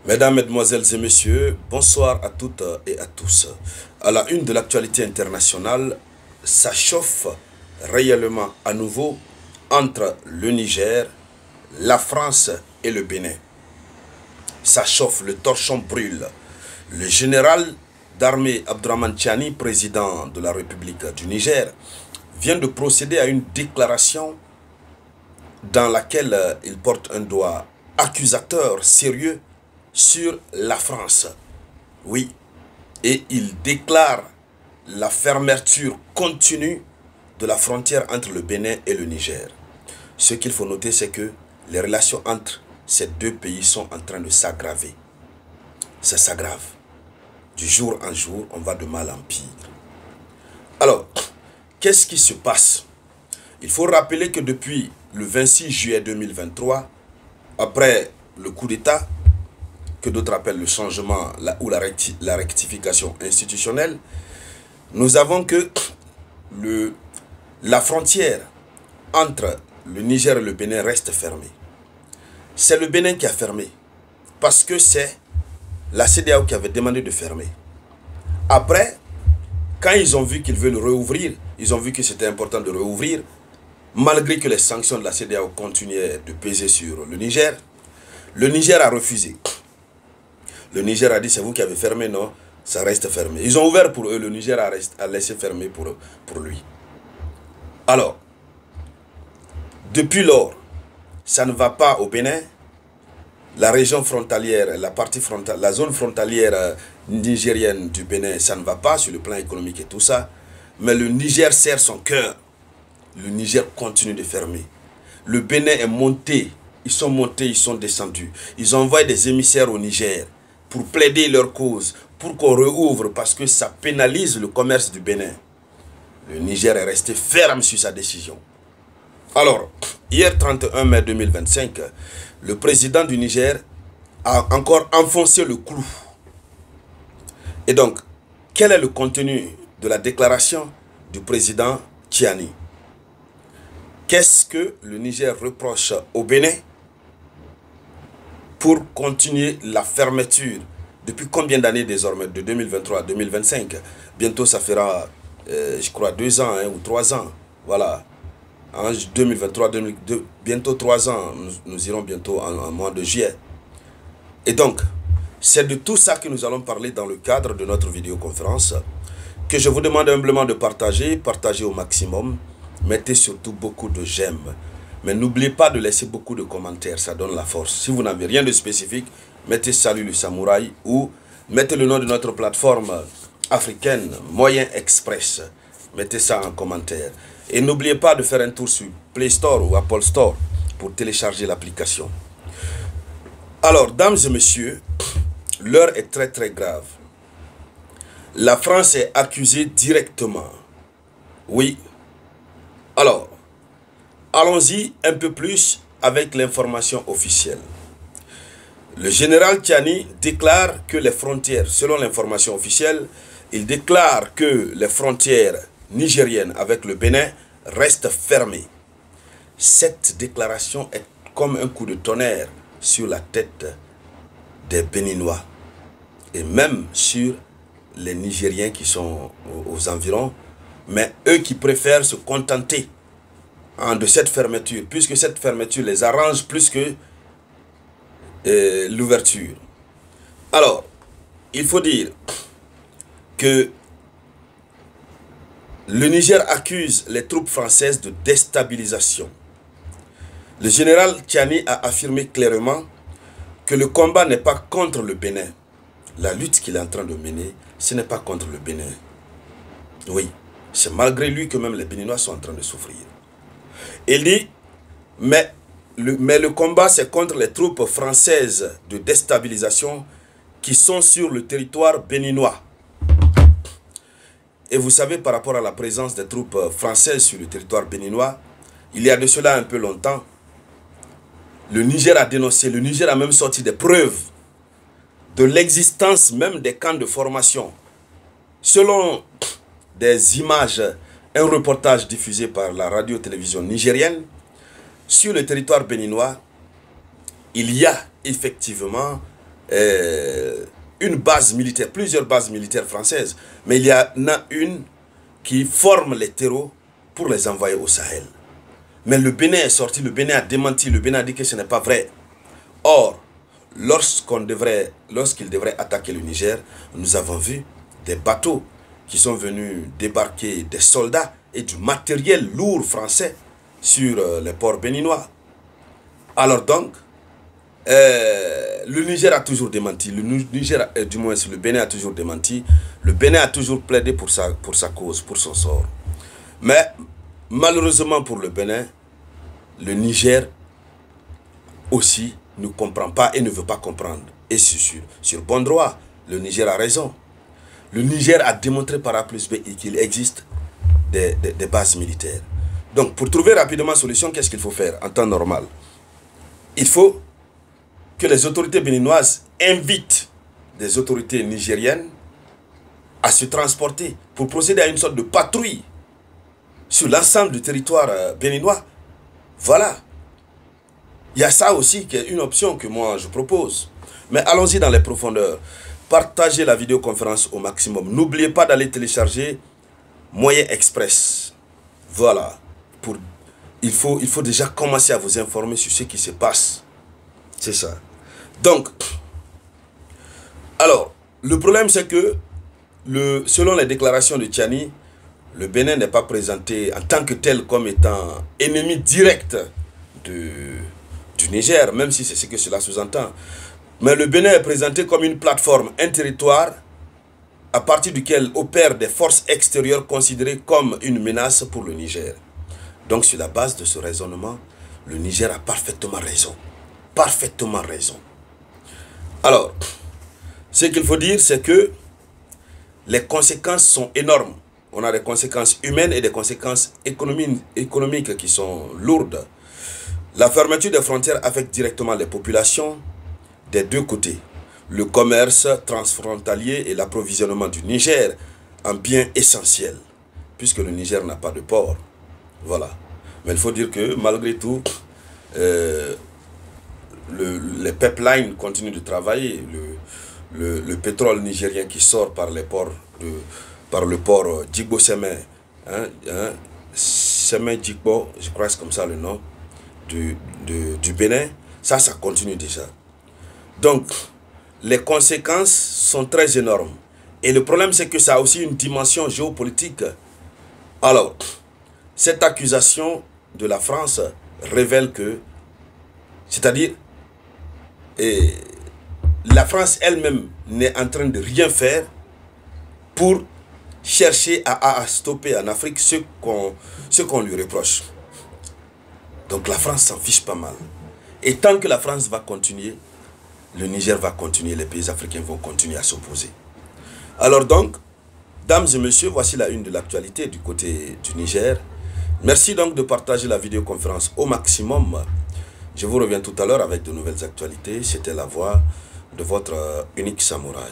Mesdames, Mesdemoiselles et Messieurs, bonsoir à toutes et à tous. À la une de l'actualité internationale, ça chauffe réellement à nouveau entre le Niger, la France et le Bénin. Ça chauffe, le torchon brûle. Le général d'armée Abdourahmane Tiani, président de la République du Niger, vient de procéder à une déclaration dans laquelle il porte un doigt accusateur sérieux sur la France. Oui, et il déclare la fermeture continue de la frontière entre le Bénin et le Niger. Ce qu'il faut noter, c'est que les relations entre ces deux pays sont en train de s'aggraver. Ça s'aggrave. Du jour en jour, on va de mal en pire. Alors, qu'est-ce qui se passe? Il faut rappeler que depuis le 26 juillet 2023, après le coup d'État, que d'autres appellent le changement ou la rectification institutionnelle, nous avons que la frontière entre le Niger et le Bénin reste fermée. C'est le Bénin qui a fermé, parce que c'est la CEDEAO qui avait demandé de fermer. Après, quand ils ont vu qu'ils veulent rouvrir, ils ont vu que c'était important de rouvrir, malgré que les sanctions de la CEDEAO continuaient de peser sur le Niger a refusé. Le Niger a dit, c'est vous qui avez fermé, non, ça reste fermé. Ils ont ouvert pour eux, le Niger a laissé fermer pour lui. Alors, depuis lors, ça ne va pas au Bénin. La région frontalière, la zone frontalière nigérienne du Bénin, ça ne va pas sur le plan économique et tout ça. Mais le Niger serre son cœur. Le Niger continue de fermer. Le Bénin est monté. Ils sont montés, ils sont descendus. Ils envoient des émissaires au Niger pour plaider leur cause, pour qu'on rouvre, parce que ça pénalise le commerce du Bénin. Le Niger est resté ferme sur sa décision. Alors, hier 31 mai 2025, le président du Niger a encore enfoncé le clou. Et donc, quel est le contenu de la déclaration du président Tiani? Qu'est-ce que le Niger reproche au Bénin pour continuer la fermeture? Depuis combien d'années désormais? De 2023 à 2025. Bientôt ça fera, je crois, 2 ans ou 3 ans. Voilà. En 2023, bientôt 3 ans. Nous irons bientôt en mois de juillet. Et donc, c'est de tout ça que nous allons parler dans le cadre de notre vidéoconférence, que je vous demande humblement de partager au maximum. Mettez surtout beaucoup de j'aime. Mais n'oubliez pas de laisser beaucoup de commentaires, ça donne la force. Si vous n'avez rien de spécifique, mettez Salut le Samouraï ou mettez le nom de notre plateforme africaine, Moyen Express. Mettez ça en commentaire. Et n'oubliez pas de faire un tour sur Play Store ou Apple Store pour télécharger l'application. Alors, dames et messieurs, l'heure est très très grave. La France est accusée directement. Oui. Alors, allons-y un peu plus avec l'information officielle. Le général Tiani déclare que les frontières, selon l'information officielle, il déclare que les frontières nigériennes avec le Bénin restent fermées. Cette déclaration est comme un coup de tonnerre sur la tête des Béninois et même sur les Nigériens qui sont aux environs, mais eux qui préfèrent se contenter de cette fermeture, puisque cette fermeture les arrange plus que l'ouverture. Alors, il faut dire que le Niger accuse les troupes françaises de déstabilisation. Le général Tiani a affirmé clairement que le combat n'est pas contre le Bénin. La lutte qu'il est en train de mener, ce n'est pas contre le Bénin. Oui, c'est malgré lui que même les Béninois sont en train de souffrir. Il dit, mais le combat c'est contre les troupes françaises de déstabilisation qui sont sur le territoire béninois. Et vous savez, par rapport à la présence des troupes françaises sur le territoire béninois, il y a de cela un peu longtemps, le Niger a dénoncé, le Niger a même sorti des preuves de l'existence même des camps de formation. Selon des images, un reportage diffusé par la radio-télévision nigérienne, sur le territoire béninois, il y a effectivement une base militaire, plusieurs bases militaires françaises, mais il y en a une qui forme les terreaux pour les envoyer au Sahel. Mais le Bénin est sorti, le Bénin a démenti, le Bénin a dit que ce n'est pas vrai. Or, lorsqu'il devrait attaquer le Niger, nous avons vu des bateaux qui sont venus débarquer des soldats et du matériel lourd français sur les ports béninois. Alors donc, le Niger a toujours démenti, du moins le Bénin a toujours démenti, le Bénin a toujours plaidé pour sa cause, pour son sort. Mais malheureusement pour le Bénin, le Niger aussi ne comprend pas et ne veut pas comprendre. Et sur bon droit, le Niger a raison. Le Niger a démontré par A plus B qu'il existe des bases militaires. Donc pour trouver rapidement solution, qu'est-ce qu'il faut faire en temps normal? Il faut que les autorités béninoises invitent des autorités nigériennes à se transporter pour procéder à une sorte de patrouille sur l'ensemble du territoire béninois. Voilà. Il y a ça aussi qui est une option que moi je propose. Mais allons-y dans les profondeurs. Partagez la vidéoconférence au maximum. N'oubliez pas d'aller télécharger Moyen Express. Voilà. Il faut déjà commencer à vous informer sur ce qui se passe. C'est ça. Donc, alors, le problème c'est que, selon les déclarations de Tiani, le Bénin n'est pas présenté en tant que tel comme étant ennemi direct du Niger, même si c'est ce que cela sous-entend. Mais le Bénin est présenté comme une plateforme, un territoire à partir duquel opèrent des forces extérieures considérées comme une menace pour le Niger. Donc sur la base de ce raisonnement, le Niger a parfaitement raison. Parfaitement raison. Alors, ce qu'il faut dire, c'est que les conséquences sont énormes. On a des conséquences humaines et des conséquences économiques qui sont lourdes. La fermeture des frontières affecte directement les populations des deux côtés. Le commerce transfrontalier et l'approvisionnement du Niger en biens essentiels, puisque le Niger n'a pas de port. Voilà. Mais il faut dire que malgré tout, les pipelines continuent de travailler. Le pétrole nigérien qui sort par le port Djigbo-Sémé, Sémé-Djigbo, je crois que c'est comme ça le nom, du Bénin, ça continue déjà. Donc, les conséquences sont très énormes. Et le problème, c'est que ça a aussi une dimension géopolitique. Alors, cette accusation de la France révèle que, c'est-à-dire, la France elle-même n'est en train de rien faire pour chercher à stopper en Afrique ce qu'on lui reproche. Donc la France s'en fiche pas mal. Et tant que la France va continuer, le Niger va continuer, les pays africains vont continuer à s'opposer. Alors donc, dames et messieurs, voici la une de l'actualité du côté du Niger. Merci donc de partager la vidéoconférence au maximum. Je vous reviens tout à l'heure avec de nouvelles actualités. C'était la voix de votre unique samouraï.